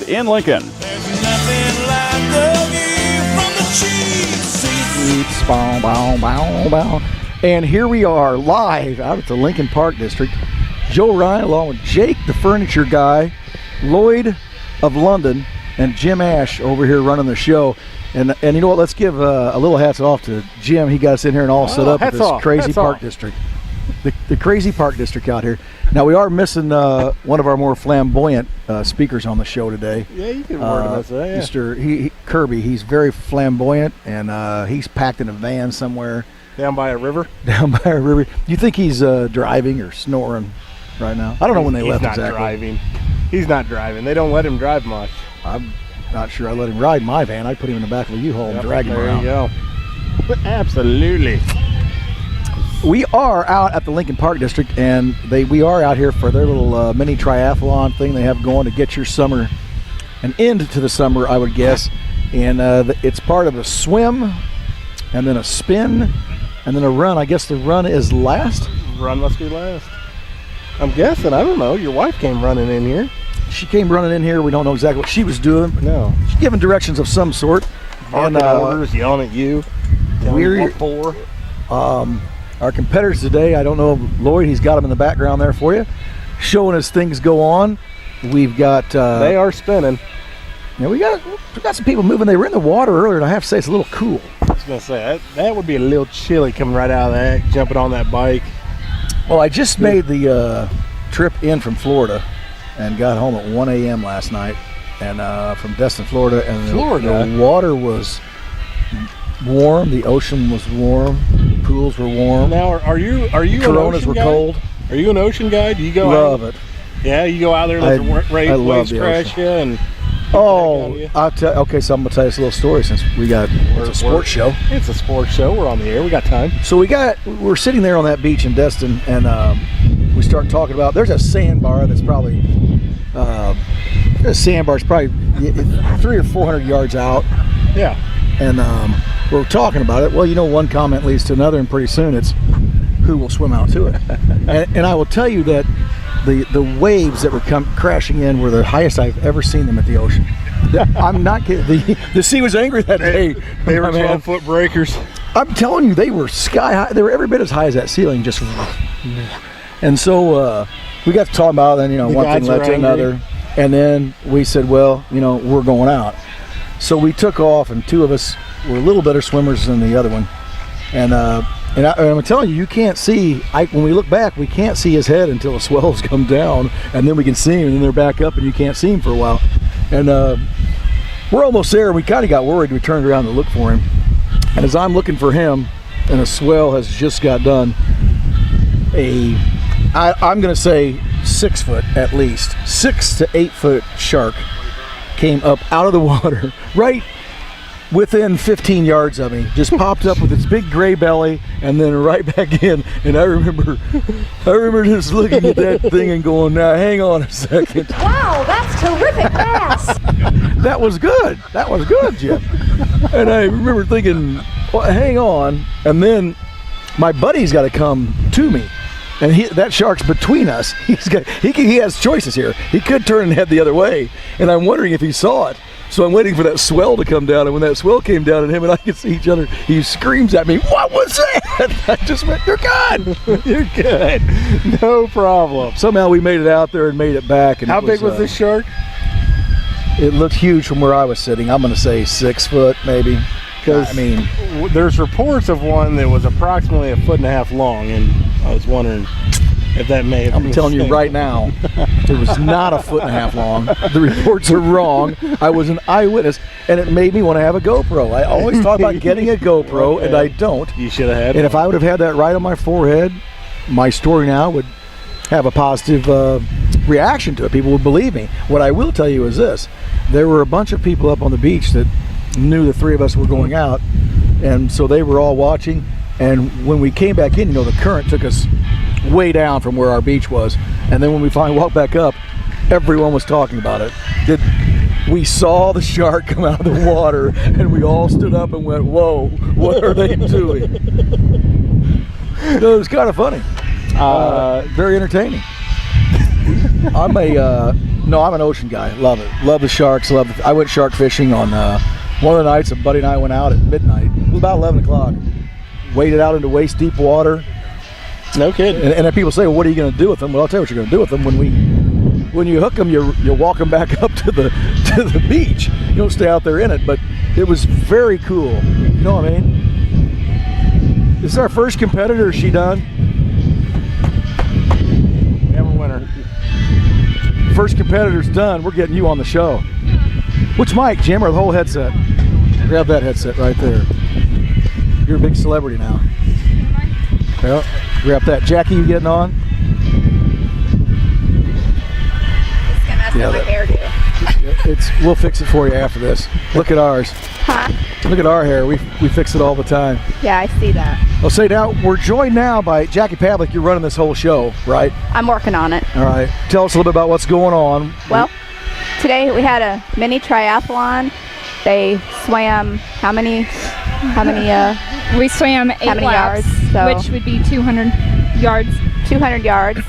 in Lincoln. There's nothing like the view from the cheap seats. Bow, bow, bow, bow. And here we are live out at the Lincoln Park District. Joe Ryan along with Jake, the furniture guy, Lloyd of London, and Jim Ash over here running the show. And you know what? Let's give a little hats off to Jim. He got us in here and all set up at this crazy park district. The crazy park district out here. Now, we are missing one of our more flamboyant speakers on the show today. Yeah, you can word about that, yeah. Mr. Kirby. He's very flamboyant, and he's packed in a van somewhere. Down by a river? Down by a river. You think he's driving or snoring right now? I don't know when they left exactly. He's not driving. He's not driving. They don't let him drive much. I'm not sure I let him ride my van. I'd put him in the back of a U-Haul and drag him around. There you go. Absolutely. We are out at the Lincoln Park District, and we are out here for their little mini triathlon thing they have going to get your summer, an end to the summer, I would guess. And it's part of a swim, and then a spin, and then a run. I guess the run is last? Run must be last. I'm guessing. I don't know. Your wife came running in here. She came running in here. We don't know exactly what she was doing. No. She's giving directions of some sort. And orders, yelling at you. We're for. Our competitors today, I don't know, Lloyd, he's got them in the background there for you, showing us things go on. We've got... they are spinning. Yeah, we got some people moving. They were in the water earlier, and I have to say it's a little cool. I was going to say, that would be a little chilly coming right out of that, jumping on that bike. Well, I just made the trip in from Florida and got home at 1 a.m. last night, and from Destin, Florida. And the water was warm, the ocean was warm, the pools were warm. Now, are you Coronas were cold. Are you an ocean guy? Do you go Love out? it. Yeah, you go out there and let the waves crash you and... Oh, okay, so I'm going to tell you this little story since it's a sports show. It's a sports show. We're on the air. We got time. So we're sitting there on that beach in Destin, and we start talking about, there's a sandbar that's probably, a sandbar's probably 300 or 400 yards out. Yeah. And we're talking about it. Well, you know, one comment leads to another, and pretty soon it's who will swim out to it. and I will tell you that the waves that were crashing in were the highest I've ever seen them at the ocean. I'm not kidding. The sea was angry that day. They were 12-foot breakers. I'm telling you, they were sky high. They were every bit as high as that ceiling. Just, and so we got to talk about it, and one thing led to another. And then we said, well, we're going out. So we took off, and two of us were a little better swimmers than the other one. And I'm telling you, you can't see. When we look back, we can't see his head until the swells come down, and then we can see him, and then they're back up, and you can't see him for a while. And we're almost there, and we kind of got worried. We turned around to look for him. And as I'm looking for him, and a swell has just got done, I'm going to say 6 foot at least, 6 to 8 foot shark came up out of the water right within 15 yards of me, just popped up with its big gray belly and then right back in. And I remember just looking at that thing and going, now hang on a second. Wow, that's terrific bass. That was good, Jim. And I remember thinking, well, hang on. And then my buddy's got to come to me. And that shark's between us. He has choices here. He could turn and head the other way, and I'm wondering if he saw it. So I'm waiting for that swell to come down, and when that swell came down and him and I could see each other, he screams at me, "What was that?" I just went, "You're good." You're good. No problem. Somehow we made it out there and made it back. And how big was this shark? It looked huge from where I was sitting. I'm going to say 6 foot maybe. Because there's reports of one that was approximately 1.5 feet long, and I was wondering if that may have been. I'm telling you right now, it was not 1.5 feet long. The reports are wrong. I was an eyewitness, and it made me want to have a GoPro. I always talk about getting a GoPro, and I don't. You should have had And if I would have had that right on my forehead, my story now would have a positive reaction to it. People would believe me. What I will tell you is this. There were a bunch of people up on the beach that knew the three of us were going out, and so they were all watching. And when we came back in, the current took us way down from where our beach was, and then when we finally walked back up, everyone was talking about it. We saw the shark come out of the water, and we all stood up and went, "Whoa, what are they doing?" It was kind of funny, very entertaining. I'm a No, I'm an ocean guy. Love it. Love the sharks. I went shark fishing on one of the nights. A buddy and I went out at midnight. It was about 11 o'clock. Waded out into waist deep water. No kidding. And then people say, well, what are you going to do with them? Well, I'll tell you what you're going to do with them. When you hook them, you walk them back up to the beach. You don't stay out there in it. But it was very cool. You know what I mean? This is our first competitor. Is she done? We have a winner. First competitor's done. We're getting you on the show. Which mic, Jim, or the whole headset? Grab that headset right there. You're a big celebrity now. Well, grab that. Jackie, you getting on? It's gonna mess Yeah, up my hairdo. We'll fix it for you after this. Look at ours. Huh? Look at our hair. We fix it all the time. Yeah, I see that. I'll say now, we're joined now by Jackie Pavlik. You're running this whole show, right? I'm working on it. All right. Tell us a little bit about what's going on. Well, today we had a mini triathlon. They swam how many We swam 8 How many laps, yards? So- which would be 200 yards. 200 yards.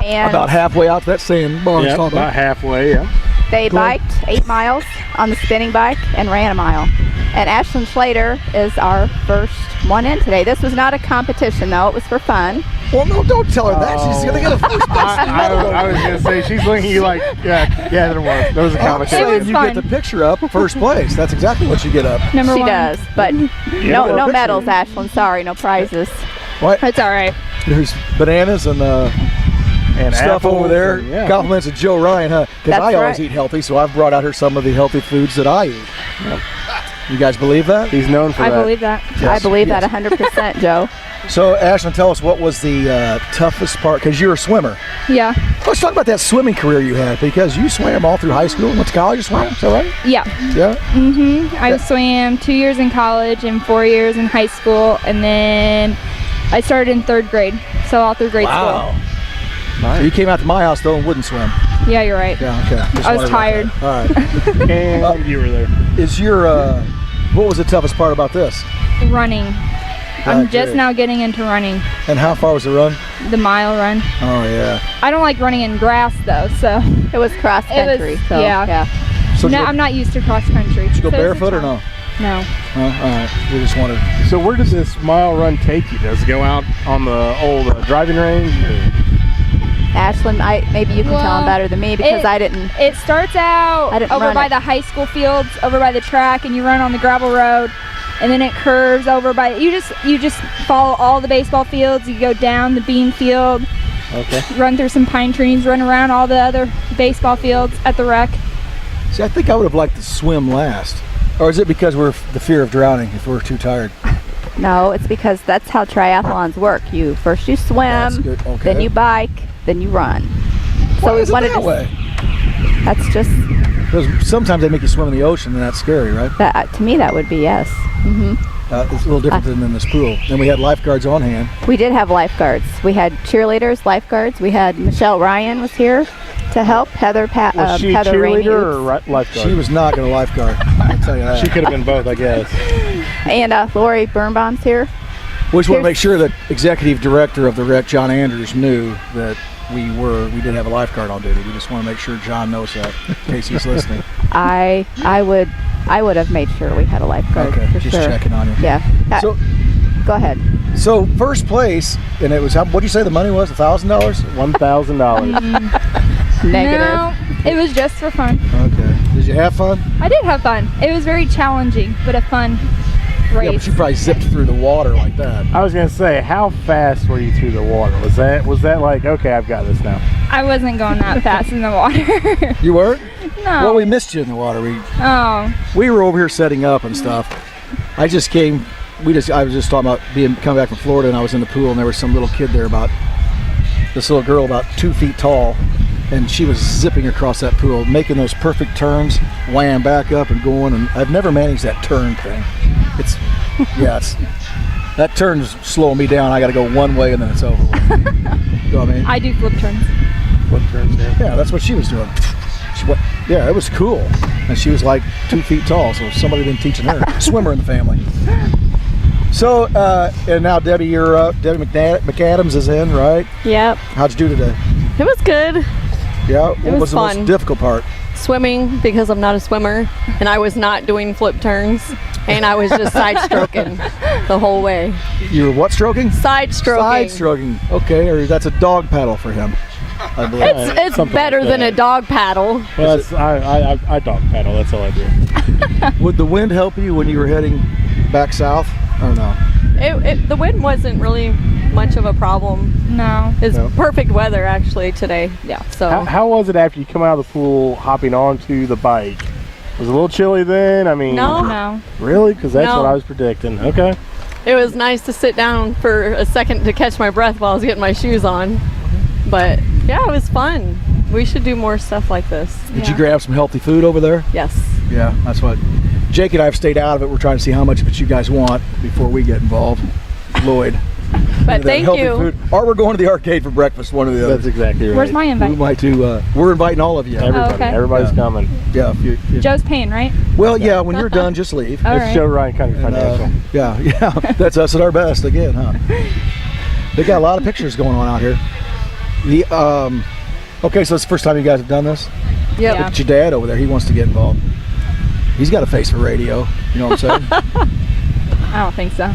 And About halfway out to that sandbar. Yeah, about halfway, yeah. they biked 8 miles on the spinning bike and ran a mile. And Ashlyn Slater is our first one in today. This was not a competition, though. It was for fun. Well, no, don't tell her that. She's going to get a first place medal. I was going to say, she's looking at you like, yeah, there was. There was a competition. It was you fun. get the picture up, first place. That's exactly what you get up. Number She one. does, but Yeah, no picture. medals, Ashlyn. Sorry, no prizes. What? It's all right. There's bananas and And stuff apples over there. and- yeah. Compliments of Joe Ryan, huh? Because That's I always right. eat healthy, so I've brought out her some of the healthy foods that I eat. You guys believe that? He's known for I that. believe that. I believe yes. that 100%, Joe. So, Ashlyn, tell us what was the toughest part, because you're a swimmer. Yeah. Let's talk about that swimming career you had, because you swam all through high school and went to college, you swam, is that right? Yeah. Yeah? I swam 2 years in college and 4 years in high school, and then I started in 3rd grade. So all through grade Wow. Nice. So you came out to my house, though, and wouldn't swim. school. Yeah, you're right. Yeah, okay. Just I was wondered about tired. that. All right. And you were there. Is your, what was the toughest part about this? Running. I'm Okay. just now getting into running. And how far was the run? The mile run. Oh, yeah. I don't like running in grass though, so It was cross country. So, yeah. So no, I'm not used to cross country. did you go barefoot or no? No. Oh, all right. We just wanted. So where does this mile run take you? Does it go out on the old driving range? Or? Ashlyn, maybe you can tell Well, them better than me because it- I didn't. It starts out I didn't over run by it. the high school fields, over by the track, and you run on the gravel road, and then it curves over by. You just follow all the baseball fields. You go down the bean field, Okay. run through some pine trees, run around all the other baseball fields at the wreck. See, I think I would have liked to swim last. Or is it because we're the fear of drowning if we're too tired? No, it's because that's how triathlons work. First you That's swim, good. Okay. then you bike, then you run. Why So is it wanted that to. way? That's just Because sometimes they make you swim in the ocean, and that's scary, right? that. To me, that would be yes. Hmm. It's a little different than in this pool. And we had lifeguards on hand. We did have lifeguards. We had cheerleaders, lifeguards. We had Michelle Ryan was here to help. Heather Was she a Heather Rainey, cheerleader or lifeguard? She was not going to lifeguard. I'll tell you that. She could have been both, I guess. and Lori Birnbaum's here. We just want to make sure that executive director of the wreck, John Andrews, knew that we did have a lifeguard on duty. We just want to make sure John knows that in case he's listening. I would have made sure we had a lifeguard Okay, for just sure. checking on you. Yeah. So, Go ahead. so first place, and it was, what'd you say the money was, $1,000? $1,000. Negative. No, it was just for fun. Okay. Did you have fun? I did have fun. It was very challenging, but a fun race. Yeah, but you probably zipped through the water like that. I was gonna say, how fast were you through the water? Was that like, okay, I've got this now? I wasn't going that fast in the water. You weren't? No. Well, we missed you in the water. Oh. We were over here setting up and stuff. I was just talking about coming back from Florida, and I was in the pool, and there was some little kid there, this little girl about 2 feet tall, and she was zipping across that pool, making those perfect turns, wham, back up and going, and I've never managed that turn thing. That turn's slowing me down. I got to go one way and then it's over with. You know what I mean? I do flip turns. What turns there? Yeah, that's what she was doing. Yeah, it was cool. And she was like 2 feet tall, so somebody been teaching her. Swimmer in the family. So, and now Debbie, Debbie McAdams is in, right? Yep, How'd you do today? it was good. Yeah. What was the fun. most difficult part? Swimming, because I'm not a swimmer, and I was not doing flip turns, and I was just side stroking the whole way. You were what stroking? Side stroking. Side stroking. Okay, or that's a dog paddle for him. I believe. It's Something better like than a that. dog paddle. Well, I dog paddle. That's all I do. Would the wind help you when you were heading back south? Or no? The wind wasn't really much of a problem. No. It's No. perfect weather actually today. Yeah. So How was it after you come out of the pool, hopping onto the bike? Was it a little chilly then? I mean, No. No. Really? Because that's No. what I was predicting. Okay. it was nice to sit down for a second to catch my breath while I was getting my shoes on. But yeah, it was fun. We should do more stuff like this. Did you grab some healthy food over there? Yes. Yeah, that's what. Jake and I have stayed out of it. We're trying to see how much of it you guys want before we get involved. Lloyd. But That thank healthy you. food. Or we're going to the arcade for breakfast, one or the other. That's exactly right. Where's my We invite? might do. We're inviting all of you. Everybody. okay. Everybody's Yeah. coming. Yeah. If Joe's paying, right? well, yeah. When you're done, just leave. All It's right. Joe Ryan Country And, Financial. yeah. That's us at our best again, huh? They got a lot of pictures going on out here. The okay, so it's the first time you guys have done this. Yep. Yeah. Look at your dad over there. He wants to get involved. He's got a face for radio. You know what I'm saying? I don't think so.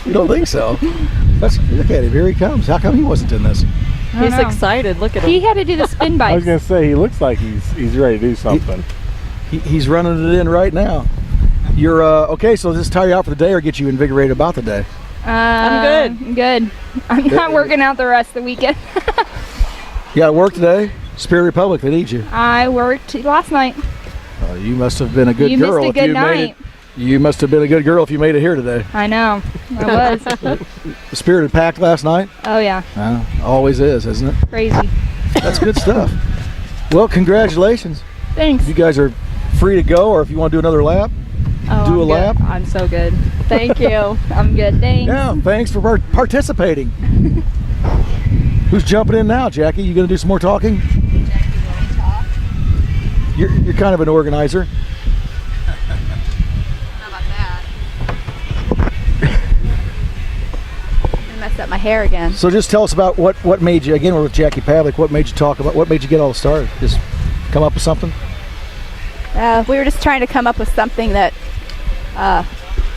You don't think so? Look at him. Here he comes. How come he wasn't in this? I don't He's know. excited. Look at him. He had to do the spin I was bikes. gonna say he looks like he's ready to do something. He's running it in right now. You're okay. So does this tire you out for the day or get you invigorated about the day? I'm good. I'm good. I'm not working out the rest of the weekend. You got to work today. Spirit Republic, they need you. I worked last night. You must have been a good You girl. missed a if good you made night. it. You must have been a good girl if you made it here today. I know. I was. The Spirit had packed last night. Oh yeah. Always is, isn't it? Crazy. That's good stuff. Well, congratulations. Thanks. You guys are free to go, or if you want to do another lap. Oh, do I'm a good. lap? I'm so good. Thank you. I'm good. Thanks. Yeah, thanks for participating. Who's jumping in now, Jackie? You going to do some more talking? You're kind of an organizer. How about that? I messed up my hair again. So just tell us about what made you, again, we're with Jackie Pavlik, what made you talk about, what made you get all started? Just come up with something? We were just trying to come up with something that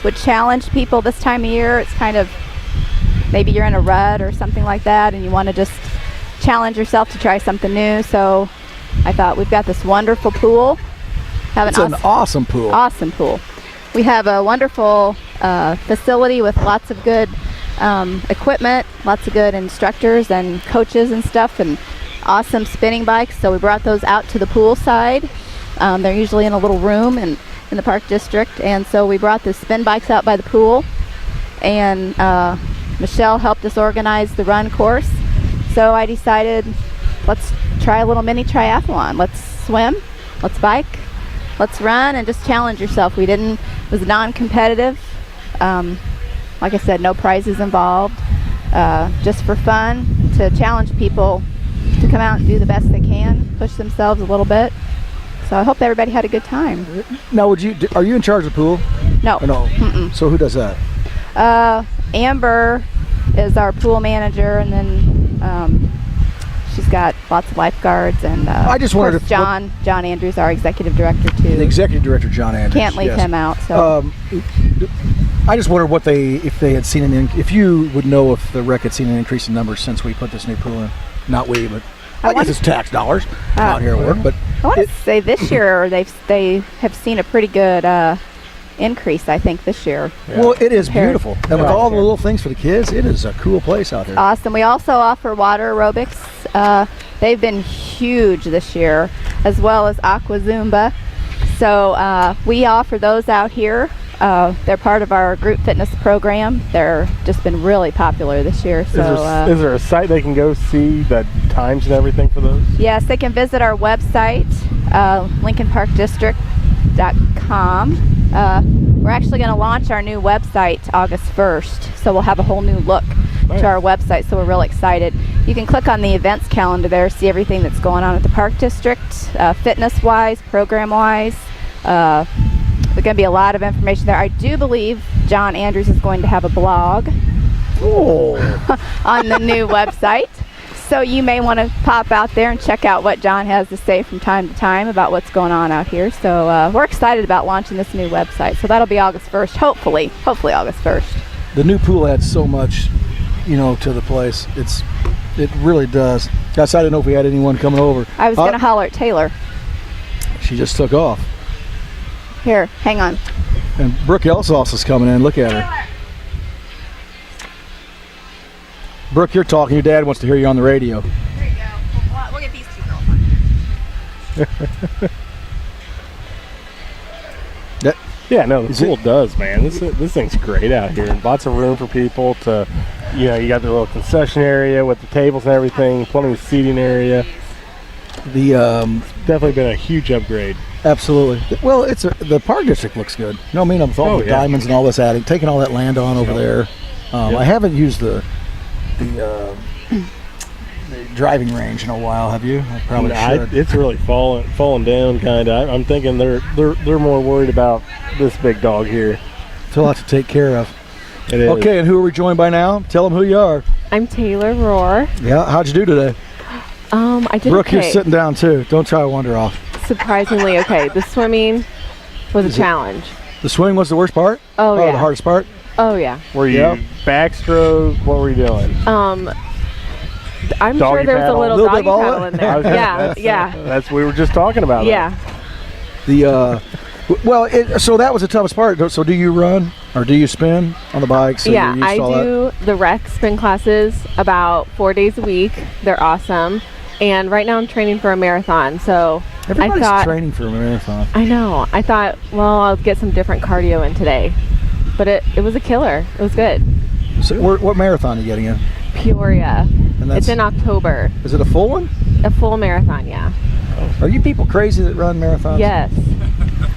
would challenge people this time of year. It's kind of, maybe you're in a rut or something like that and you want to just challenge yourself to try something new. So I thought we've got this wonderful pool. It's an awesome pool. Awesome pool. We have a wonderful facility with lots of good equipment, lots of good instructors and coaches and stuff, and awesome spinning bikes. So we brought those out to the pool side. They're usually in a little room in the park district, and so we brought the spin bikes out by the pool, and Michelle helped us organize the run course. So I decided, let's try a little mini triathlon. Let's swim, let's bike, let's run, and just challenge yourself. It was non-competitive. Like I said, no prizes involved, just for fun, to challenge people to come out and do the best they can, push themselves a little bit. So I hope everybody had a good time. Now, are you in charge of the pool? No. Or no? Mm-mm. So who does that? Amber is our pool manager, and then she's got lots of lifeguards, and I just of wondered course, if- John Andrews, our executive director too. The executive director, John Andrews. Can't leave yes. him out. So I just wondered if they had seen if you would know if the rec had seen an increase in numbers since we put this new pool in. Not we, but I guess it's tax dollars out here at work. But I want to say this year they have seen a pretty good increase. I think this year. well, it is Compared- beautiful, and with all the little things for the kids, it is a cool place out there. Awesome. We also offer water aerobics. They've been huge this year, as well as Aqua Zumba. So we offer those out here. They're part of our group fitness program. They're just been really popular this year. So Is there a site they can go see the times and everything for those? yes, they can visit our website, LincolnParkDistrict.com. We're actually going to launch our new website August 1st, so we'll have a whole new look to our website, so we're real excited. You can click on the events calendar there, see everything that's going on at the Park District, fitness-wise, program-wise. There's going to be a lot of information there. I do believe John Andrews is going to have a blog Oh, on the new website. So you may want to pop out there and check out what John has to say from time to time about what's going on out here. So we're excited about launching this new website. So that'll be August 1st, hopefully August 1st. The new pool adds so much, to the place. It really does. Guys, I didn't know if we had anyone coming over. I was going to holler at Taylor. She just took off. Here, hang on. And Brooke Elsos is coming in. Look at her. Brooke, you're talking. Your dad wants to hear you on the radio. There you go. We'll get these two girls. Yeah, no, the pool does, man. This thing's great out here. Lots of room for people to, you got the little concession area with the tables and everything, plenty of seating area. Definitely been a huge upgrade. Absolutely. Well, the park district looks good. I'm with all the diamonds and all this adding, taking all that land on over there. I haven't used the driving range in a while. Have you? I probably should. It's really falling down, kind of. I'm thinking they're more worried about this big dog here. It's a lot to take care of. It is. Okay, and who are we joined by now? Tell them who you are. I'm Taylor Rohr. Yeah, how'd you do today? I did Brooke, okay. you're sitting down too. Don't try to wander off. Surprisingly okay. The swimming was a challenge. The swimming was the worst part? Oh, yeah. The hardest part? Oh, yeah. Were you backstroke? What were you doing? I'm Doggy sure there was a paddle? little Little bit doggy of all paddle of in it? there. Yeah. We were just talking about Yeah. So that was the toughest part. So do you run or do you spin on the bike? So Yeah, you're used I to all do the rec spin classes about 4 days a week. They're awesome. And right now I'm training for a marathon. So Everybody's I thought, training for a marathon. I know. I thought, well, I'll get some different cardio in today. But it was a killer. It was good. So what marathon are you getting in? Peoria. And that's, It's in October. Is it a full one? A full marathon, yeah. Are you people crazy that run marathons? Yes.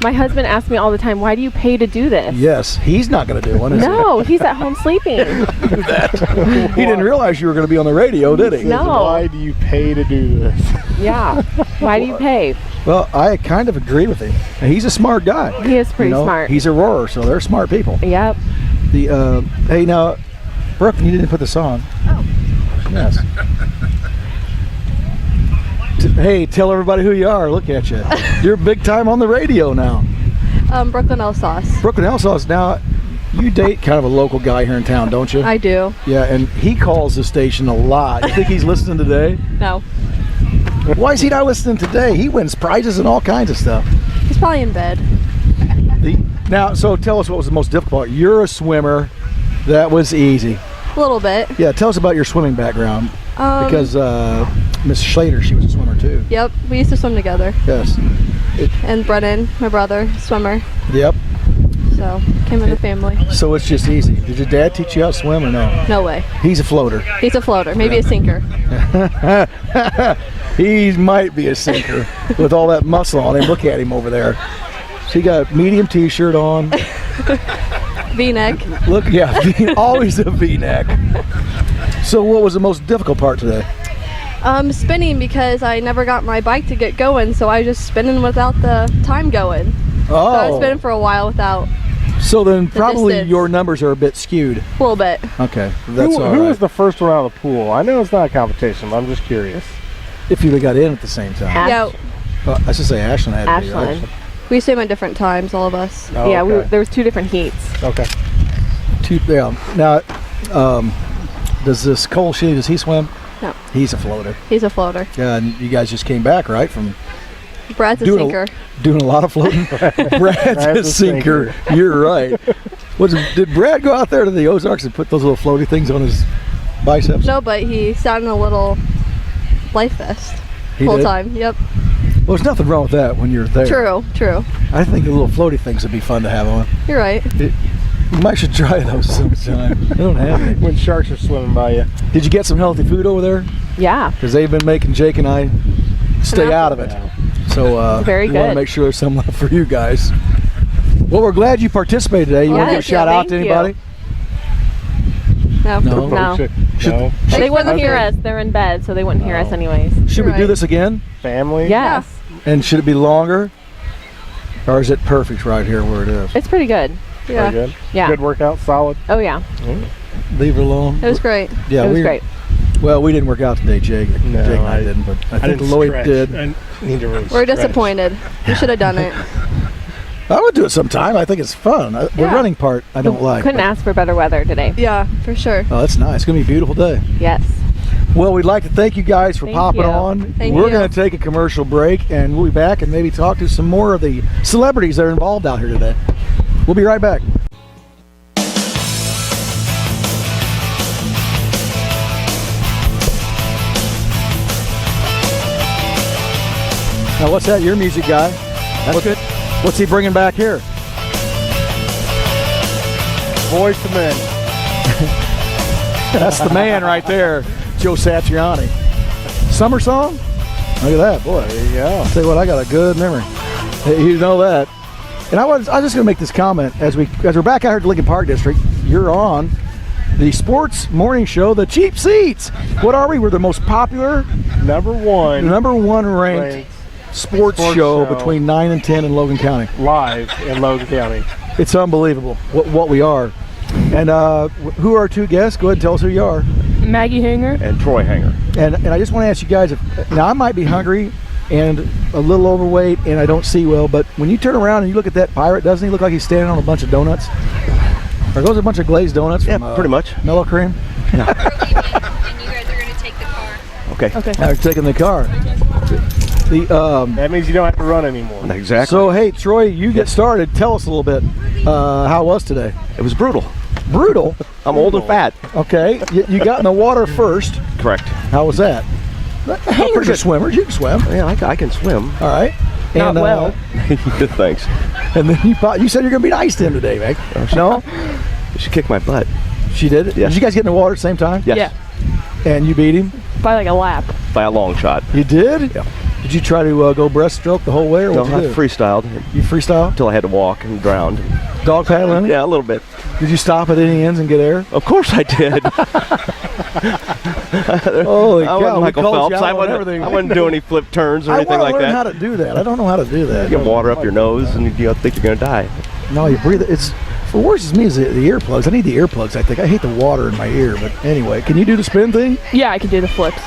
My husband asks me all the time, why do you pay to do this? Yes. He's not going to do one, is No, he's at home sleeping. he? He didn't realize you were going to be on the radio, did he? No. Why do you pay to do this? Yeah. Why do you pay? Well, I kind of agree with him. He's a smart guy. He is pretty smart. He's a roarer, so they're smart people. Yep. Hey, now, Brooke, you didn't put this on. Oh. Yes. Hey, tell everybody who you are. Look at you. You're big time on the radio now. Brooklyn Elsos. Brooklyn Elsos. Now, you date kind of a local guy here in town, don't you? I do. Yeah, and he calls the station a lot. You think he's listening today? No. Why is he not listening today? He wins prizes and all kinds of stuff. He's probably in bed. Now, so tell us what was the most difficult part. You're a swimmer. That was easy. A little bit. Yeah, tell us about your swimming background. Because Miss Schlater, she was a swimmer too. Yep. We used to swim together. Yes. And Brennan, my brother, swimmer. Yep. So came in the family. So it's just easy. Did your dad teach you how to swim or no? No way. He's a floater. He's a floater. Maybe a sinker. He might be a sinker with all that muscle on him. Look at him over there. He got a medium t-shirt on. V-neck. Look, yeah, always a V-neck. So what was the most difficult part today? Spinning, because I never got my bike to get going, so I was just spinning without the time going. Oh. So I was spinning for a while without So then probably distance. your numbers are a bit skewed. a little bit. Okay, that's all Who right. was the first one out of the pool? I know it's not a competition, but I'm just curious. If you got in at the same time. Yeah. I should say Ashland had to be, right? Ashland. We swim at different times, all of us. Oh, Yeah, okay. there was 2 different heats. Okay. Now, does this Cole Shee, does he swim? No. He's a floater. He's a floater. Yeah, and you guys just came back, right? From Brad's a Doing a- sinker. doing a lot of floating. Brad's a sinker. You're right. Did Brad go out there to the Ozarks and put those little floaty things on his biceps? No, but he sat in a little life vest He full did? time. Yep. Well, there's nothing wrong with that when you're there. True. I think the little floaty things would be fun to have on. You're right. You might should try those sometime. They don't have any. When sharks are swimming by you. Did you get some healthy food over there? Yeah. Because they've been making Jake and I stay out of it. So Very we want to good. make sure there's some left for you guys. Well, we're glad you participated today. You want to give a Yes, shout out to thank you. anybody? No. No. No. No. They wouldn't hear Okay. us. They're in bed, so they wouldn't hear us anyways. Should we do Right. this again? Family? Yes. And should it be longer? Or is it perfect right here where it is? It's pretty good. Yeah. Very good. Yeah. Good workout, solid. Oh, yeah. Leave it alone. It was great. Yeah, it was we great. Well, we didn't work out today, Jake. No, Jake and I didn't, but I think didn't Lloyd stretch. did. I need to really We're stretch. disappointed. We should have done it. I would do it sometime. I think it's fun. The Yeah. running part I don't like. Couldn't but- ask for better weather today. Yeah, for sure. Oh, that's nice. It's going to be a beautiful day. Yes. Well, we'd like to thank you guys for Thank popping you. on. Thank We're you. going to take a commercial break, and we'll be back and maybe talk to some more of the celebrities that are involved out here today. We'll be right back. Now, what's that? Your music guy? That's good. What's he bringing back here? Voice the men. That's the man right there, Joe Satriani. Summer song? Look at that, boy. There you go. I'll tell you what, I got a good memory. Hey, you know that. And I was just going to make this comment as we're back out here at the Lincoln Park District. You're on the sports morning show, the Cheap Seats. What are we? We're the most popular, Number one ranked sports show between 9 and 10 in Logan County. live in Logan County. It's unbelievable what we are. And who are our two guests? Go ahead and tell us who you are. Maggie Hanger. And Troy Hanger. And I just want to ask you guys, now I might be hungry and a little overweight and I don't see well, but when you turn around and you look at that pirate, doesn't he look like he's standing on a bunch of donuts? Are those a bunch of glazed donuts from pretty much. Mellow Cream? And you guys are going to take the car. Okay. They're taking the car. That means you don't have to run anymore. Exactly. So, hey, Troy, you get started. Tell us a little bit. How it was today? It was brutal. Brutal? I'm old and fat. Okay. You got in the water first. Correct. How was that? Hangers are swimmers. You can swim. Yeah, I can swim. All right. Not well. Thanks. And then you said you're going to beat Ice Tim today, Meg. No? She kicked my butt. She did? Yes. Did you guys get in the water at the same time? Yes. Yeah. And you beat him? By like a lap. By a long shot. You did? Yeah. Did you try to go breaststroke the whole way, or No, what I you do? freestyled You freestyle? until I had to walk and drowned. Dog paddling? Yeah, a little bit. Did you stop at any ends and get air? Of course I did. Holy I cow, wasn't we Michael called you Phelps. out on everything. I wasn't doing any flip turns or I anything want to like learn that. how to do that. I don't know how to do that. You get water up your nose and you think you're going to die. No, you breathe it. It's for worse as me is the earplugs. I need the earplugs, I think. I hate the water in my ear, but anyway, can you do the spin thing? Yeah, I can do the flips.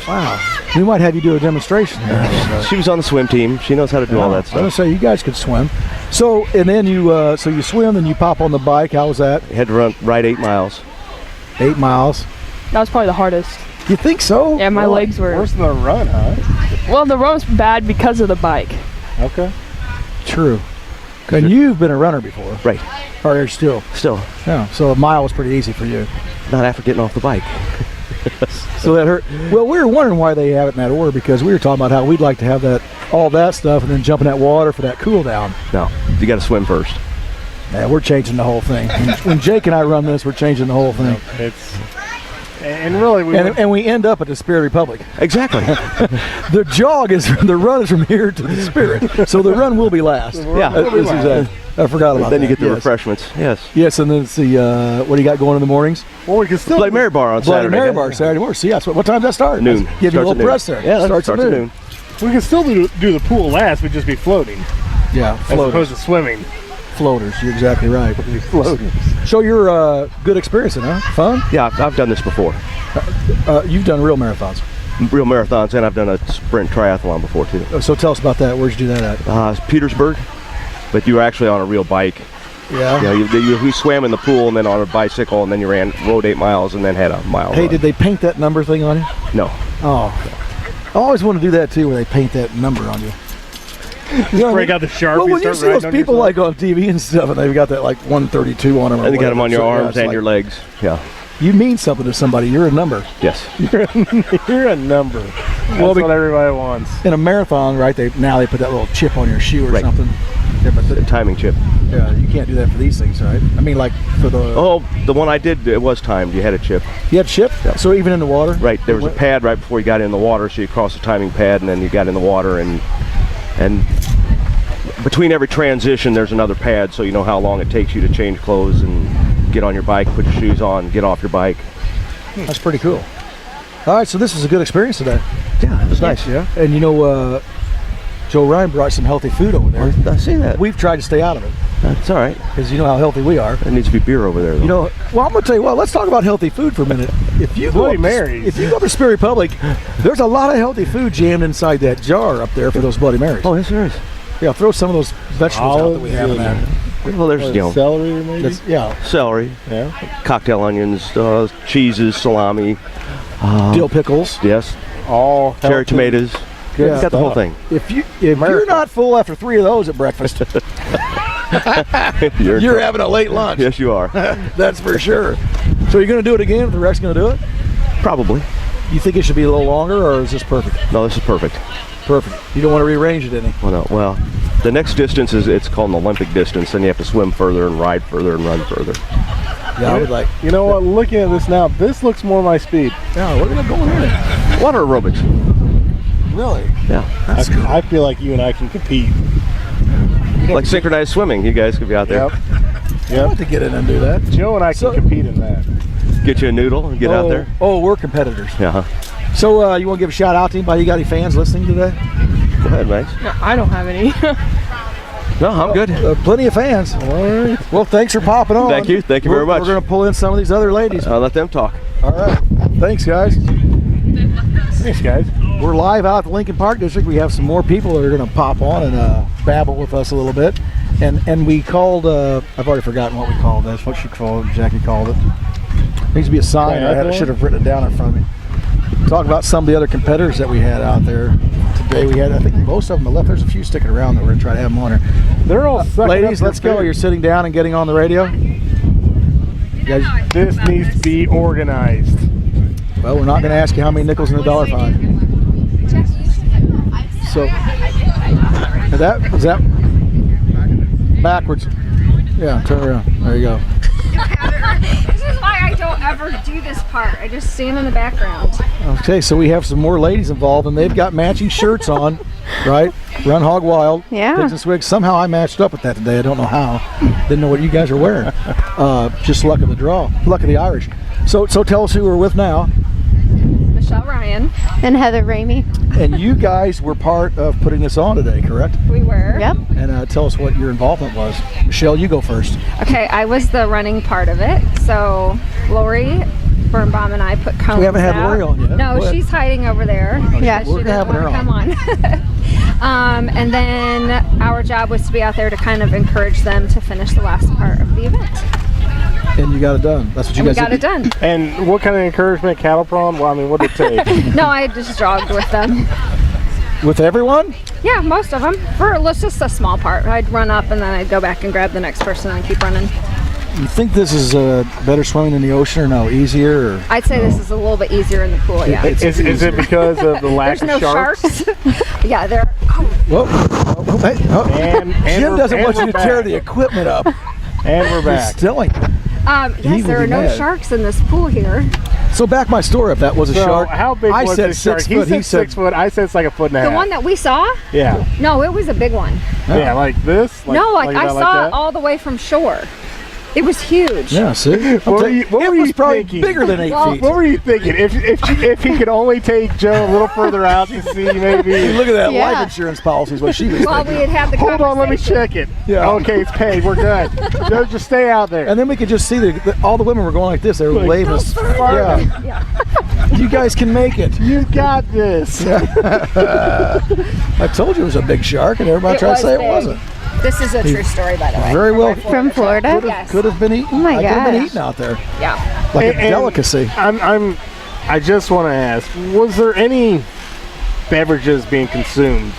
Wow. We might have you do a demonstration. She was on the swim team. She knows how to do all that I was stuff. gonna say you guys could swim. So and then you swim and you pop on the bike. How was that? You had to ride 8 miles. 8 miles. That was probably the hardest. You think so? Yeah, my legs were. Worse than the run, huh? Well, the run was bad because of the bike. Okay. True. And you've been a runner before, Right. or you're still? Still. Yeah. So a mile was pretty easy for you. Not after getting off the bike. So that hurt. Well, we were wondering why they have it in that order because we were talking about how we'd like to have all that stuff and then jump in that water for that cool down. No, you got to swim first. Yeah, we're changing the whole thing. When Jake and I run this, we're changing the whole thing. And really, and we end up at the Spirit Republic. Exactly. The run is from here to the Spirit. So the run will be last. Yeah. I forgot about that. Then you get the Yes. refreshments. Yes. Yes, and then it's the what do you got going in the mornings? Well, we can still Bloody Mary Bar on Bloody Saturday. Mary Bar Saturday morning. See, that's what time does that start? Noon. Give you a Starts little at noon. press there. Yeah, that starts at noon. We can still do the pool last. We'd just be floating Yeah, as floaters. opposed to swimming. Floaters. You're exactly right. Floating. So you're good experiencing, huh? Fun? Yeah, I've done this before. You've done real marathons. Real marathons, and I've done a sprint triathlon before too. So tell us about that. Where'd you do that at? Petersburg, but you were actually on a real bike. Yeah. You swam in the pool and then on a bicycle, and then you rode 8 miles and then had a mile Hey, run. did they paint that number thing on you? No. Oh. I always want to do that too, where they paint that number on you. You know what Break I mean? out the Sharpie. Well, when you start see those writing on people yourself. like on TV and stuff, and they've got that like 132 on them, or And you got them on your whatever. So, yeah, arms it's and like, your legs. Yeah. You mean something to somebody. You're a number. Yes. You're a number. That's what everybody wants. In a marathon, right? They put that little chip on your shoe or Right. something. Yeah, but The timing chip. yeah, you can't do that for these things, right? I mean, like for the Oh, the one I did, it was timed. You had a chip. you had chip. Yeah. So even in the water, Right. There was a pad right before you got in the water, so you crossed the timing pad, and then you got in the water, and between every transition, there's another pad, so you know how long it takes you to change clothes and get on your bike, put your shoes on, get off your bike. That's pretty cool. All right, so this was a good experience today. Yeah, it was nice. Yeah, and you know, Joe Ryan brought some healthy food over there. I see that. We've tried to stay out of it That's all right. because you know how healthy we are. There needs to be beer over there, though. You know, well, I'm gonna tell you what. Let's talk about healthy food for a minute. if you Bloody go Marys. if you go to Spirit Republic, there's a lot of healthy food jammed inside that jar up there for those Bloody Marys. Oh, yes, there is. Yeah, throw some of those vegetables out that we have in there. Well, there's, celery maybe? Yeah. Celery, Yeah. cocktail onions, cheeses, salami. Dill pickles. Yes. All Cherry healthy. tomatoes. Yeah. Got the whole thing. If you're not full after 3 of those at breakfast, you're having a late lunch. Yes, you are. That's for sure. So you're going to do it again? The Rex going to do it? Probably. You think it should be a little longer, or is this perfect? No, this is perfect. Perfect. You don't want to rearrange it any? Well, no. Well, the next distance it's called an Olympic distance, and you have to swim further and ride further and run further. Yeah, I would like. You know what? Looking at this now, this looks more my speed. Yeah, what are we going here? Water aerobics. Really? Yeah. I feel like you and I can compete. Like synchronized swimming. You guys could be out there. I'd like to get in and do that. Joe and I can compete in that. Get you a noodle and get out there. Oh, we're competitors. Yeah. So you want to give a shout out to anybody? You got any fans listening today? Go ahead, Max. No, I don't have any. No, I'm good. Plenty of fans. All right. Well, thanks for popping on. Thank you. Thank you very much. We're going to pull in some of these other ladies. I'll let them talk. All right. Thanks, guys. Thanks, guys. We're live out at the Lincoln Park District. We have some more people that are going to pop on and babble with us a little bit. And we called, I've already forgotten what we called. That's what she called it. Jackie called it. Needs to be a sign. I should have written it down in front of me. Talk about some of the other competitors that we had out there today. We had, I think most of them are left. There's a few sticking around that we're going to try to have them on here. They're all ladies, let's go. You're sitting down and getting on the radio. You guys, this needs to be organized. well, we're not going to ask you how many nickels in a $5. So, is that backwards? Yeah, turn around. There you go. This is why I don't ever do this part. I just stand in the background. Okay, so we have some more ladies involved, and they've got matching shirts on, right? Run Hog Wild. Yeah. Pigs and Swigs. Somehow I matched up with that today. I don't know how. Didn't know what you guys are wearing. Just luck of the draw. Luck of the Irish. So tell us who we're with now. Michelle Ryan. And Heather Ramey. And you guys were part of putting this on today, correct? We were. Yep. And tell us what your involvement was. Michelle, you go first. Okay, I was the running part of it. So Lori Birnbaum and I put cones We haven't had out. Lori on yet. No, Go ahead. she's hiding over there. Yeah, She we're doesn't having her want to come on. And then our job was to be out there to kind of encourage them to finish the last part of the event. And you got it done. That's what you And we guys got it done. And what kind of encouragement? Cattle prod? Well, I mean, what did it take? No, I just jogged with them. With everyone? Yeah, most of them. Just a small part. I'd run up and then I'd go back and grab the next person and keep running. You think this is better swimming in the ocean or no? Easier? Or I'd say this is a little bit easier in the pool, yeah. Is it because of the lack There's of no sharks? Yeah, there. Whoa. Hey, And Jim we're- doesn't and want you we're to tear back. the equipment up. And we're He's back. stealing. Yes, there are no sharks in this pool here. So back my story up. That was a So shark. how big I was said this shark? 6 foot. He said 6 foot. I said it's like a foot and a half. The one that we saw? Yeah. No, it was a big one. Yeah, like this? No, I about saw that? it all the way from shore. It was huge. Yeah, see? What were you it was probably thinking? bigger than 8 feet. What were you thinking? If he could only take Joe a little further out to see maybe. Look at that Yeah. life insurance policy is what she was Well, thinking. we had had the Hold on, let me conversation. check it. Yeah. Okay, it's paid. We're good. Joe, just stay out there. And then we could just see all the women were going like this. They were Like, waving us. Yeah. Yeah. You guys can make it. You got this. I told you it was a big shark, and everybody tried to say big. it wasn't. This is a true story, by the way. Very well. From Florida? Yes. Could have been eaten. Oh my I could have been gosh. eaten out there. Yeah. Like a And- delicacy. I just want to ask, was there any beverages being consumed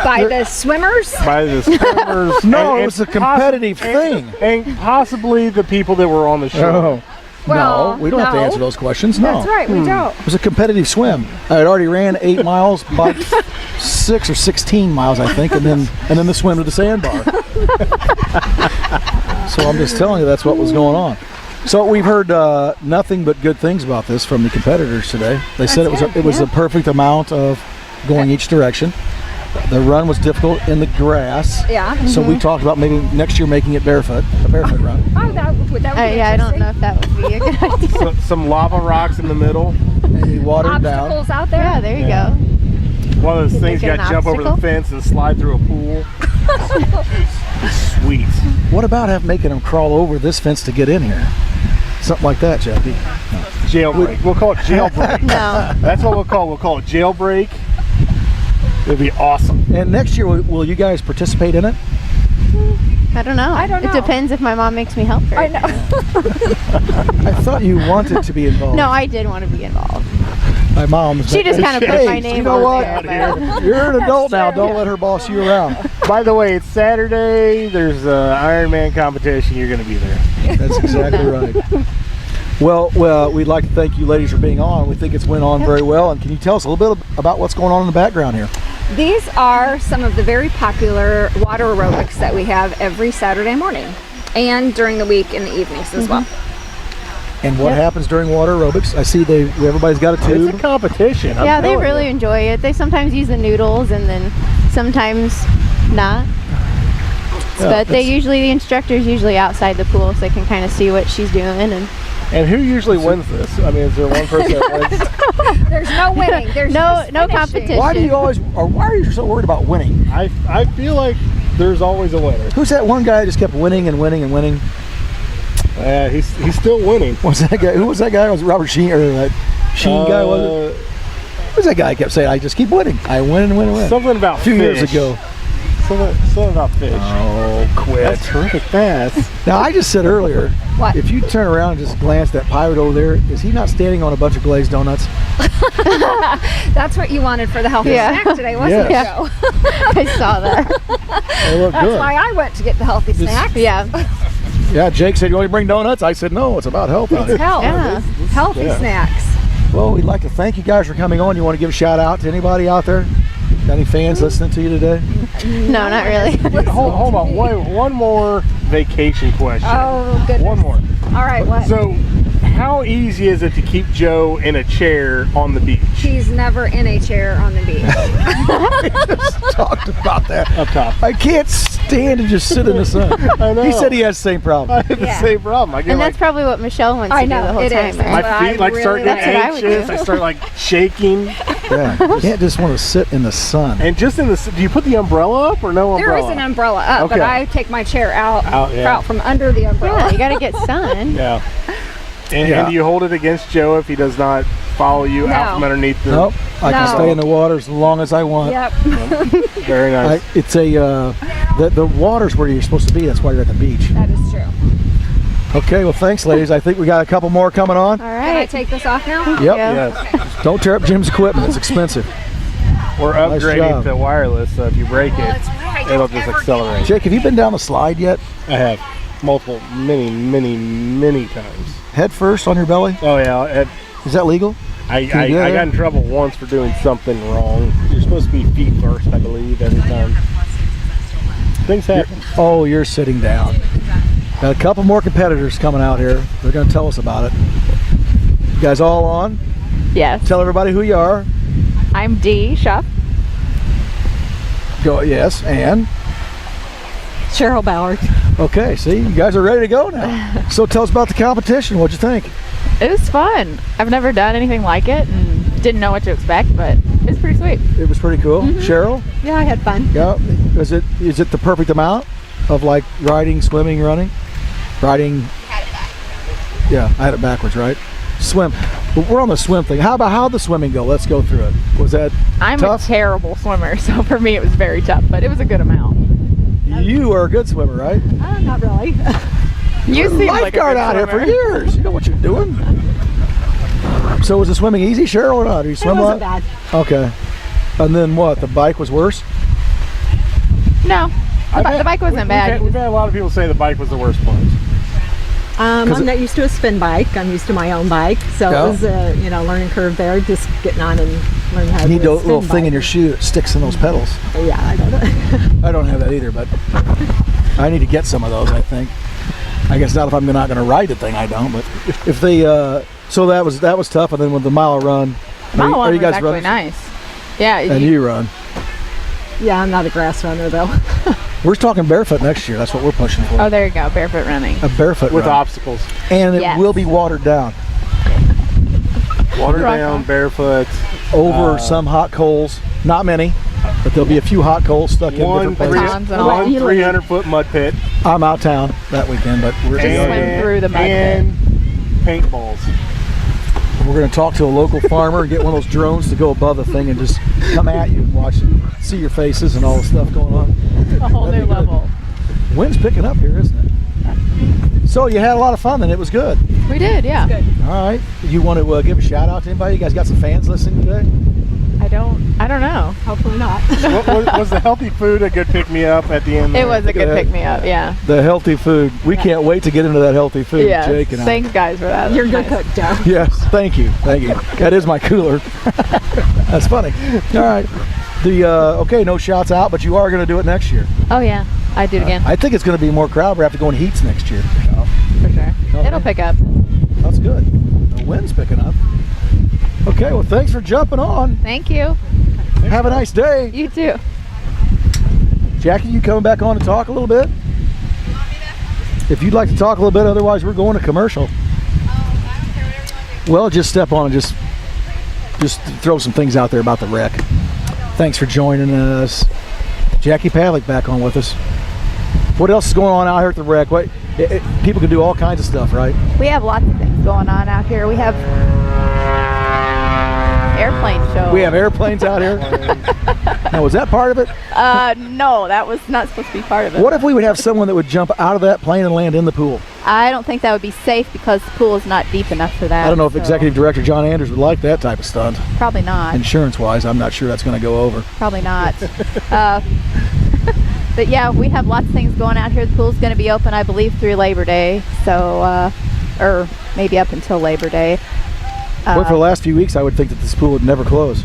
By the swimmers? by the swimmers? No, it was a competitive thing. And possibly the people that were on the show. Oh. Well, no, we don't have to no. answer those questions. No. That's right, we don't. It was a competitive swim. I had already ran 8 miles, about 6 or 16 miles, I think, and then the swim to the sandbar. So I'm just telling you that's what was going on. So we've heard nothing but good things about this from the competitors today. They said it was a perfect amount of going each direction. The run was difficult in the grass. Yeah. So we talked about maybe next year making it a barefoot run. Oh, that would be Yeah, I don't know if that would be a good idea. Some lava rocks in the middle. Maybe watered down. Obstacles out there? Yeah, there you go. One of those things you get got to an jump over the obstacle? fence and slide through a pool. Sweet. What about making them crawl over this fence to get in here? Something like that, Jackie. Jailbreak. We'll call it jailbreak. No. That's what we'll call it jailbreak. It'll be awesome. And next year, will you guys participate in it? I don't know. It depends if my mom makes me help her. I know. I thought you wanted to be involved. No, I did want to be involved. My mom's. She just kind of put my name you know on what? there. but- You're an adult now. Don't let her boss you around. By the way, it's Saturday. There's an Ironman competition. You're going to be there. That's exactly right. Well, we'd like to thank you ladies for being on. We think it's went on very well. And can you tell us a little bit about what's going on in the background here? These are some of the very popular water aerobics that we have every Saturday morning and during the week in the evenings as well. And what happens during water aerobics? I see everybody's got a tube. It's a competition. Yeah, they really enjoy it. They sometimes use the noodles and then sometimes not. But the instructor's usually outside the pool so they can kind of see what she's doing. And who usually wins this? I mean, is there one person that wins? There's no winning. There's no finishing. competition. Why are you so worried about winning? I feel like there's always a winner. Who's that one guy that just kept winning and winning and winning? He's still winning. What's that guy? Who was that guy? Was it Robert Sheen or that Sheen guy? Was it? Who's that guy? Kept saying, "I just keep winning. I win and win and win." Something about a few fish. years ago. Something about fish. Oh, quit! That's terrific pass. Now I just said earlier, what? If you turn around and just glance at that pirate over there, is he not standing on a bunch of glazed donuts? That's what you wanted for the healthy snack today, wasn't it, Joe? I saw that. They look That's good. why I went to get the healthy snacks. Yeah. Yeah, Jake said, "You want to bring donuts?" I said, "No, it's about health out here." Health. Yeah. Healthy snacks. Well, we'd like to thank you guys for coming on. You want to give a shout out to anybody out there? Got any fans listening to you today? No, not really. Hold on. One more vacation question. Oh, goodness. One more. All right, what? So, how easy is it to keep Joe in a chair on the beach? She's never in a chair on the beach. We just talked about that. Up top. I can't stand to just sit in the sun. I know. He said he has the same problem. I have the same problem. I get And that's probably what Michelle wants to do the whole time. is. Right? my But feet I start really getting like it. anxious. I start like shaking. Yeah, you can't just want to sit in the sun. And just in the, do you put the umbrella up or no There umbrella? is an umbrella up, but Okay. I take my chair out yeah. from under the umbrella. Yeah, you got to get sun. Yeah. And do you hold it against Joe if he does not follow you out from underneath the... Nope, I can stay in the water as long as I want. Yep. Very nice. It's the water's where you're supposed to be. That's why you're at the beach. That is true. Okay, well, thanks, ladies. I think we got a couple more coming on. All Can I right. take this off now? Yep. Yes. Don't tear up Jim's equipment. It's expensive. We're Nice upgrading job. to wireless, so if you break it, it'll just accelerate. Jake, have you been down the slide yet? I have many times. Head first on your belly? Oh yeah, Is that legal? I Can you do that? got in trouble once for doing something wrong. You're supposed to be feet first, I believe, every time. Things happen. Oh, you're sitting down. Got a couple more competitors coming out here. They're going to tell us about it. You guys all on? Yes. Tell everybody who you are. I'm Dee Shuff. Go. Yes, and Cheryl Ballard. okay. See, you guys are ready to go now. So tell us about the competition. What'd you think? It was fun. I've never done anything like it and didn't know what to expect, but it was pretty sweet. It was pretty cool. Cheryl? Yeah, I had fun. Yeah. Is it the perfect amount of like riding, swimming, running? Riding. Yeah, I had it backwards, right? Swim. But we're on the swim thing. How'd the swimming go? Let's go through it. Was that I'm tough? a terrible swimmer, so for me it was very tough, but it was a good amount. You are a good swimmer, right? Not really. You seem like a lifeguard good out here for swimmer. years. You know what you're doing. So was the swimming easy, Cheryl, or not? Did you swim It a lot? wasn't bad. Okay. And then what? The bike was worse? No, the bike wasn't bad. We've had a lot of people say the bike was the worst part. I'm not used to a spin bike. I'm used to my own bike. So Yeah. it was a learning curve there, just getting on and learning how to You need do a a spin little thing in bike. your shoe that sticks in those pedals. Yeah, I don't know. I don't have that either, but I need to get some of those, I think. I guess not if I'm not going to ride the thing, I don't. But if they, so that was tough. And then with the mile run, Mile are one you was guys actually running? nice. Yeah, And you run. Yeah, I'm not a grass runner though. We're talking barefoot next year. That's what we're pushing for. Oh, there you go, barefoot running. A barefoot With run. obstacles. And it Yes. will be watered down. Watered down, barefoot. Over some hot coals. Not many, but there'll be a few hot coals stuck in One different places. Batons and all. 300-foot mud pit. I'm out of town that weekend, but we're Just swim through the mud pit. and paintballs. we're going to talk to a local farmer and get one of those drones to go above the thing and just come at you and watch, see your faces and all the stuff going on. A whole new level. Wind's picking up here, isn't it? So you had a lot of fun then. It was good. We did, yeah. All right. You want to give a shout out to anybody? You guys got some fans listening today? I don't know. Hopefully not. was the healthy food a good pick me up at the end? It was a good pick me up, yeah. The healthy food. We can't wait to get into that healthy food, Yes. Jake and I. Thanks, guys, for that. You're a good cook, Joe. Yes, thank you. That is my cooler. That's funny. All right. Okay, no shouts out, but you are going to do it next year. Oh, yeah. I'd do it again. I think it's going to be more crowd. We have to go in heats next year. For sure. Okay. It'll pick up. That's good. The wind's picking up. Okay, well, thanks for jumping on. Thank you. Have a nice day. You too. Jackie, you coming back on to talk a little bit? If you'd like to talk a little bit, otherwise we're going to commercial. Well, just step on and just throw some things out there about the wreck. Thanks for joining us. Jackie Pavlik back on with us. What else is going on out here at the wreck? People can do all kinds of stuff, right? We have lots of things going on out here. We have airplane show. We have airplanes out here. Now, was that part of it? No, that was not supposed to be part of it. What if we would have someone that would jump out of that plane and land in the pool? I don't think that would be safe because the pool is not deep enough for that. I don't know if so Executive Director John Anders would like that type of stunt. Probably not. Insurance-wise, I'm not sure that's going to go over. Probably not. But yeah, we have lots of things going out here. The pool's going to be open, I believe, through Labor Day. So, or maybe up until Labor Day. Boy, for the last few weeks, I would think that this pool would never close.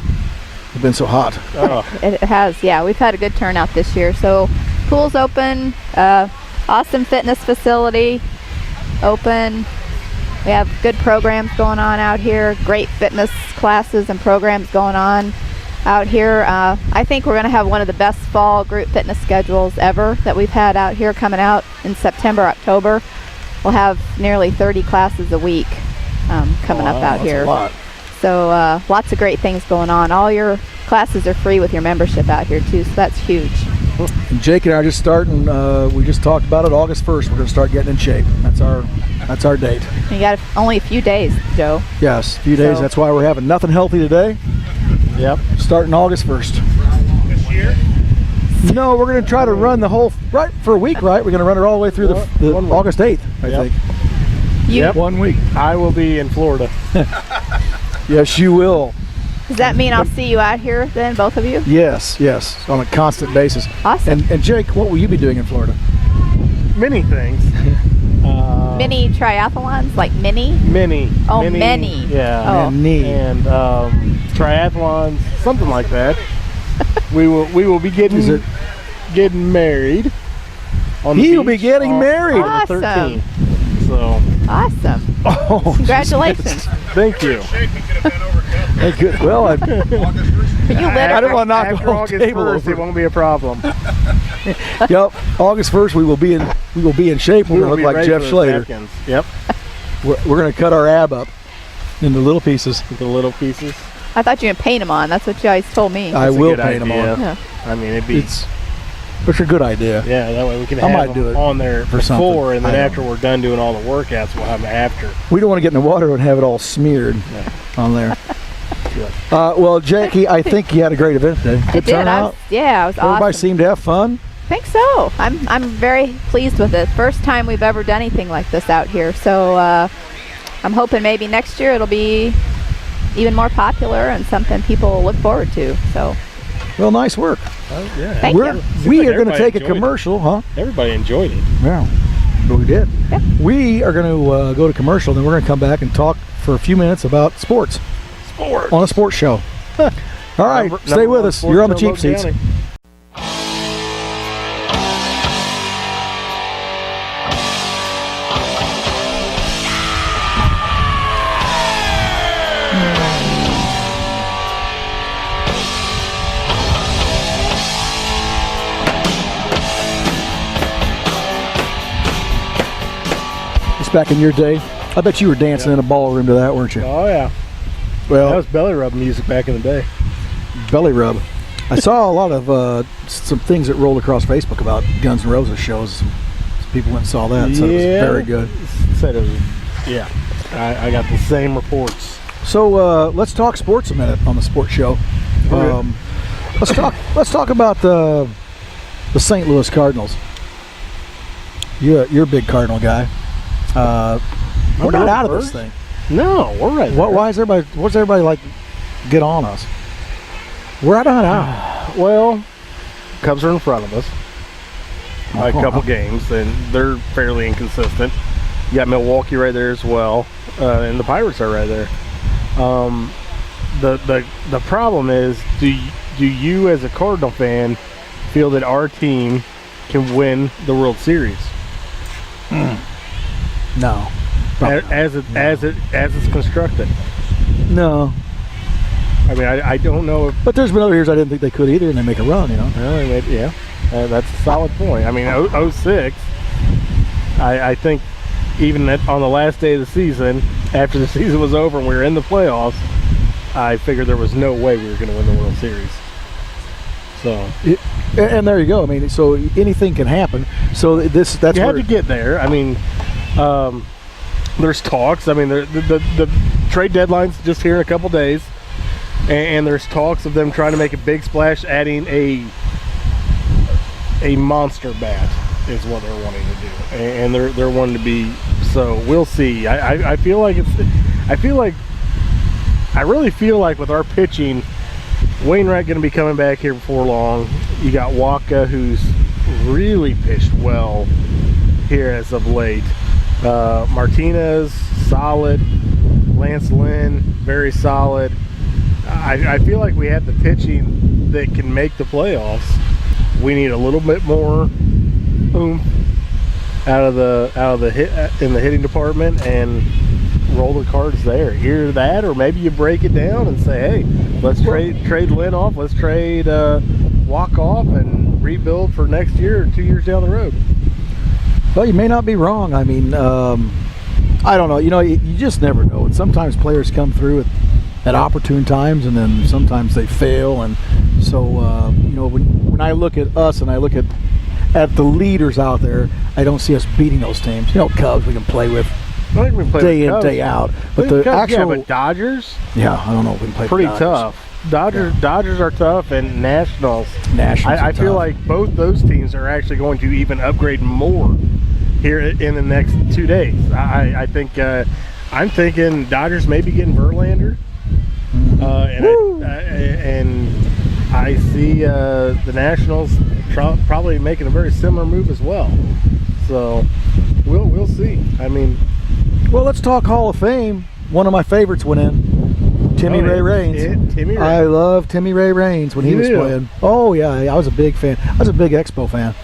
It's been so hot. It has, yeah. We've had a good turnout this year. So, pool's open. Awesome fitness facility open. We have good programs going on out here. Great fitness classes and programs going on out here. I think we're going to have one of the best fall group fitness schedules ever that we've had out here coming out in September, October. We'll have nearly 30 classes a week coming up out here. That's a lot. So lots of great things going on. All your classes are free with your membership out here too, so that's huge. And Jake and I are just starting, we just talked about it, August 1st, we're going to start getting in shape. That's our date. You got only a few days, Joe. Yes, a few days. That's why we're having nothing healthy today. Yep. Starting August 1st. This year? No, we're going to try to run the whole, right, for a week, right? We're going to run it all the way through the August 8th, I think. Yep. 1 week. I will be in Florida. Yes, you will. Does that mean I'll see you out here then, both of you? Yes, on a constant basis. Awesome. And Jake, what will you be doing in Florida? Many things. Mini triathlons, like mini? Many. Oh, many. Yeah. Oh. Many. And triathlons, something like that. we will be getting married. He will be getting married. On the 13th. So. Awesome. Oh, congratulations. Thank you. Hey, good. Well, I didn't want to knock the whole August table 1st, over. it won't be a problem. Yep. August 1st, we will be in shape. We're going to look like Jeff Schlater. Yep. We're going to cut our ab up into little pieces. The little pieces. I thought you were going to paint them on. That's what you always told me. I will paint them on. Yeah. I mean, it's a good idea. Yeah, that way we can I have might them do it on there for before, something. and then after we're done doing all the workouts, we'll have them after. We don't want to get in the water and have it all smeared on there. Well, Jackie, I think you had a great event today. Good turnout. It was Everybody awesome. seemed to have fun. I think so. I'm very pleased with it. First time we've ever done anything like this out here. So I'm hoping maybe next year it'll be even more popular and something people will look forward to. So. Well, nice work. Yeah. Thank you. We are going to take a commercial, huh? Everybody enjoyed it. Yeah, but we did. Yeah. We are going to go to commercial, then we're going to come back and talk for a few minutes about sports. On a sports show. All right, stay with us. You're on the cheap seats. Back in your day, I bet you were dancing in a ballroom to that, weren't you? Oh yeah. Well, that was belly rub music back in the day. Belly rub. I saw a lot of some things that rolled across Facebook about Guns N' Roses shows. Some people went and saw that. Said it was very good. Said it was. Yeah, I got the same reports. So let's talk sports a minute on the sports show. Let's talk about the St. Louis Cardinals. You're a big Cardinal guy. We're not out of this thing. No, we're right there. Why is everybody? What's everybody like? Get on us. We're not out. Well, Cubs are in front of us by a couple games, and they're fairly inconsistent. You got Milwaukee right there as well, and the Pirates are right there. The problem is, do you as a Cardinal fan feel that our team can win the World Series? No. As it's constructed. No. I mean, I don't know if. But there's been other years I didn't think they could either, and they make a run, you know. Well, yeah, that's a solid point. I mean, 06. I think even on the last day of the season, after the season was over and we were in the playoffs, I figured there was no way we were going to win the World Series. So. And there you go. I mean, so anything can happen. So that's you have to get there. I mean, there's talks. I mean, the trade deadline's just here in a couple days, and there's talks of them trying to make a big splash, adding a monster bat is what they're wanting to do, and they're wanting to be. So we'll see. I really feel like with our pitching, Wainwright going to be coming back here before long. You got Waka, who's really pitched well here as of late. Martinez, solid. Lance Lynn, very solid. I feel like we have the pitching that can make the playoffs. We need a little bit more oomph out of the hit in the hitting department and roll the cards there. Either that, or maybe you break it down and say, hey, let's trade Lynn off, let's trade Walk off and rebuild for next year or 2 years down the road. Well, you may not be wrong. I mean, I don't know. You know, you just never know. And sometimes players come through at opportune times, and then sometimes they fail. And so, you know, when I look at us and I look at the leaders out there, I don't see us beating those teams. You know, Cubs we can play with day in, day out. But the actual but Dodgers, I don't know if we can play pretty the Dodgers. tough. Dodgers are tough, and Nationals. I feel tough. like both those teams are actually going to even upgrade more here in the next 2 days. I think I'm thinking Dodgers may be getting Verlander, and I see the Nationals probably making a very similar move as well. So we'll see. I mean, well, let's talk Hall of Fame. One of my favorites went in. Timmy Ray Raines. Timmy Ray. I love Timmy Ray Raines when he was playing. Oh yeah, I was a big fan. I was a big Expo fan.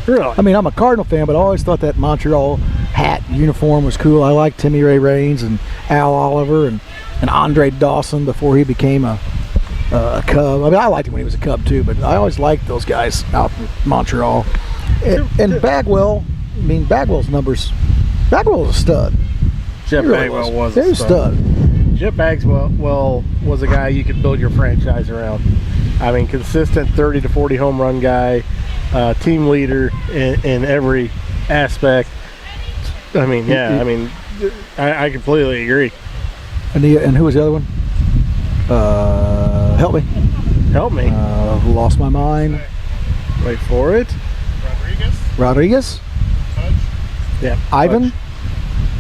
Really? I mean, I'm a Cardinal fan, but I always thought that Montreal hat uniform was cool. I liked Timmy Ray Raines and Al Oliver and Andre Dawson before he became a Cub. I mean, I liked him when he was a Cub too, but I always liked those guys out in Montreal. And Bagwell, I mean, Bagwell's numbers. Bagwell was a stud. Jeff Bagwell was a stud. Jeff Bagwell was a guy you could build your franchise around. I mean, consistent 30 to 40 home run guy, team leader in every aspect. I mean, I completely agree. And who was the other one? Help me. Lost my mind. Wait for it. Rodriguez? Yeah. Ivan?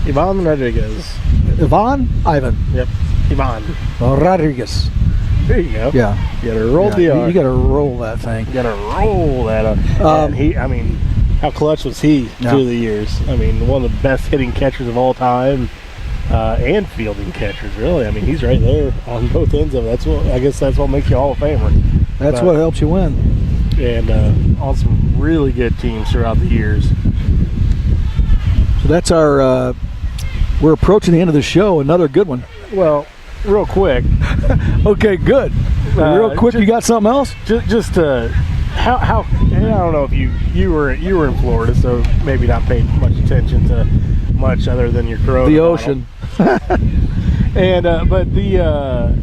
Ivan Rodriguez. Ivan? Yep. Ivan. Rodriguez. There you go. Yeah. You gotta roll the R. You gotta roll that thing. You gotta roll that up. And how clutch was he through the years? I mean, one of the best hitting catchers of all time, and fielding catchers, really. I mean, he's right there on both ends of it. I guess that's what makes you Hall of Famer. That's what helps you win. And on some really good teams throughout the years. So that's our, we're approaching the end of the show. Another good one. Well, real quick. Okay, good. Real quick, you got something else? Just how I don't know if you were in Florida, so maybe not paid much attention to much other than your Corona. The ocean. And but the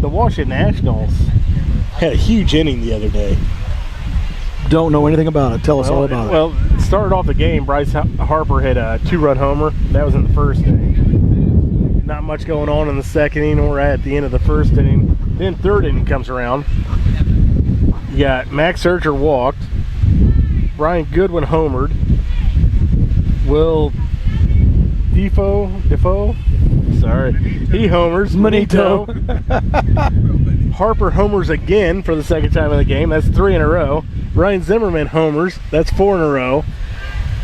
Washington Nationals had a huge inning the other day. Don't know anything about it. Tell us all about it. Well, started off the game, Bryce Harper hit a 2-run homer. That was in the first inning. not much going on in the second inning. We're at the end of the first inning. Then third inning comes around. You got Max Searcher walked. Brian Goodwin homered. Will Defoe? Sorry. He homers. Manito. Harper homers again for the second time in the game. That's 3 in a row. Ryan Zimmerman homers. That's 4 in a row.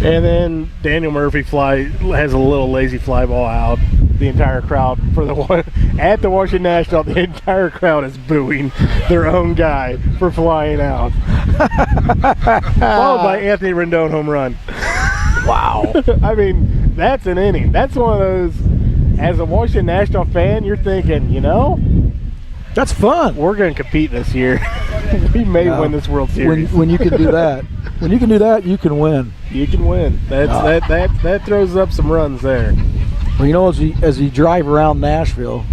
And then Daniel Murphy has a little lazy fly ball out. The entire crowd at the Washington National, the entire crowd is booing their own guy for flying out. Followed by Anthony Rendon home run. Wow. I mean, that's an inning. That's one of those, as a Washington National fan, you're thinking, that's fun. We're going to compete this year. We may win this World Series. When you can do that, you can win. You can win. That throws up some runs there. Well, as you drive around Nashville,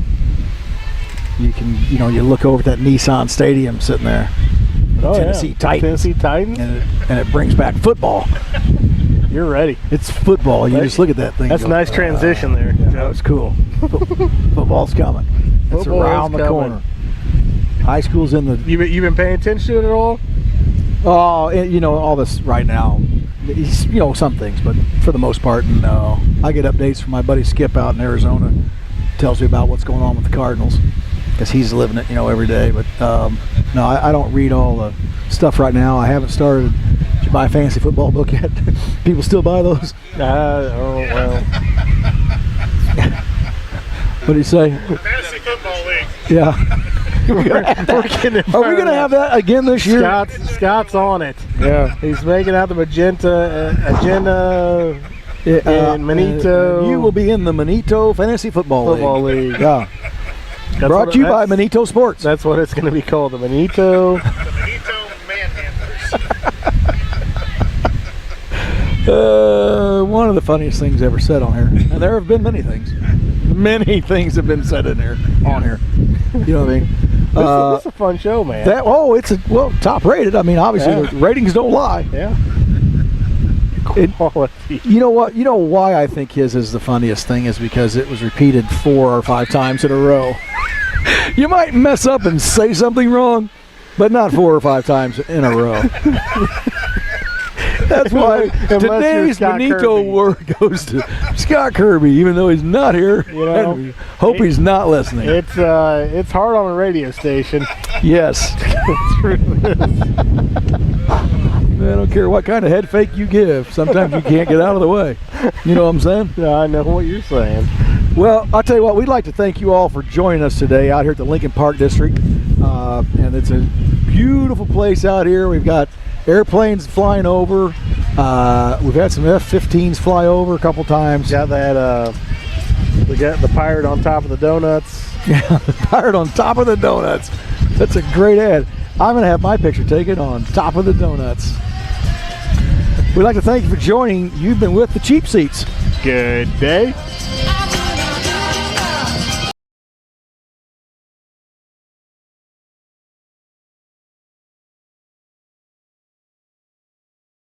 you can, you look over at that Nissan Stadium sitting there. Tennessee Titans. And it brings back football. You're ready. It's football. You just look at that thing. That's a nice transition there. Yeah, that was cool. Football's coming. It's around the corner. High school's in the... You been paying attention to it at all? Oh, all this right now. Some things, but for the most part, no. I get updates from my buddy Skip out in Arizona. Tells me about what's going on with the Cardinals because he's living it, every day. But no, I don't read all the stuff right now. I haven't started. Did you buy a fantasy football book yet? People still buy those? Well. What do you say? Fantasy football league. Yeah. Are we going to have that again this year? Scott's on it. Yeah. He's making out the magenta agenda in Manito. You will be in the Manito Fantasy Football League. Yeah. Brought to you by Manito Sports. That's what it's going to be called, the Manito. Manito Manhandlers. One of the funniest things ever said on here. And there have been many things. Many things have been said in here, on here. You know what I mean? This is a fun show, man. It's top rated. I mean, obviously the ratings don't lie. Yeah. Quality. You know what? You know why I think his is the funniest thing is because it was repeated 4 or 5 times in a row. You might mess up and say something wrong, but not 4 or 5 times in a row. That's why today's Manito word goes to Scott Kirby, even though he's not here. Hope he's not listening. It's hard on a radio station. Yes. It really is. I don't care what kind of head fake you give. Sometimes you can't get out of the way. You know what I'm saying? Yeah, I know what you're saying. Well, I'll tell you what, we'd like to thank you all for joining us today out here at the Lincoln Park District. And it's a beautiful place out here. We've got airplanes flying over. We've had some F-15s fly over a couple times. Got that, we got the pirate on top of the donuts. Yeah, the pirate on top of the donuts. That's a great ad. I'm going to have my picture taken on top of the donuts. We'd like to thank you for joining. You've been with the Cheap Seats. Good day.